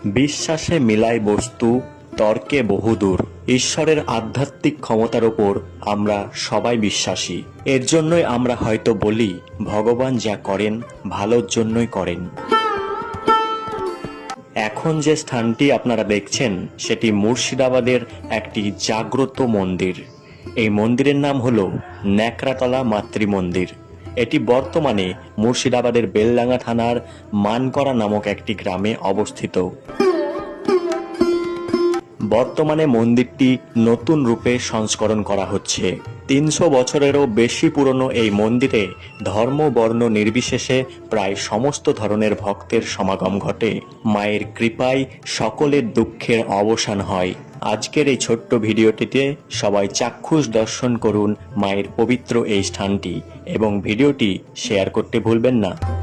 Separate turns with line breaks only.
বিশ্বাসে মিলায় বস্তু, তর্কে বহুদূর। ঈশ্বরের আধ্যাত্মিক ক্ষমতার ওপর আমরা সবাই বিশ্বাসী। এর জন্যই আমরা হয়তো বলি, ভগবান যা করেন ভালোর জন্যই করেন। এখন যে স্থানটি আপনারা দেখছেন সেটি মুর্শিদাবাদের একটি জাগ্রত মন্দির। এই মন্দিরের নাম হলো ন্যাকড়াতলা মাতৃমন্দির। এটি বর্তমানে মুর্শিদাবাদের বেলডাঙ্গা থানার মানকরা নামক একটি গ্রামে অবস্থিত। বর্তমানে মন্দিরটি নতুন রূপে সংস্করণ করা হচ্ছে। 300 বছরেরও বেশি পুরনো এই মন্দিরে ধর্ম বর্ণ নির্বিশেষে প্রায় সমস্ত ধরনের ভক্তের সমাগম ঘটে। মায়ের কৃপায় সকলের দুঃখের অবসান হয়। আজকের এই ছোট্ট ভিডিওটিতে সবাই চাক্ষুষ দর্শন করুন মায়ের পবিত্র এই স্থানটি এবং ভিডিওটি শেয়ার করতে ভুলবেন না।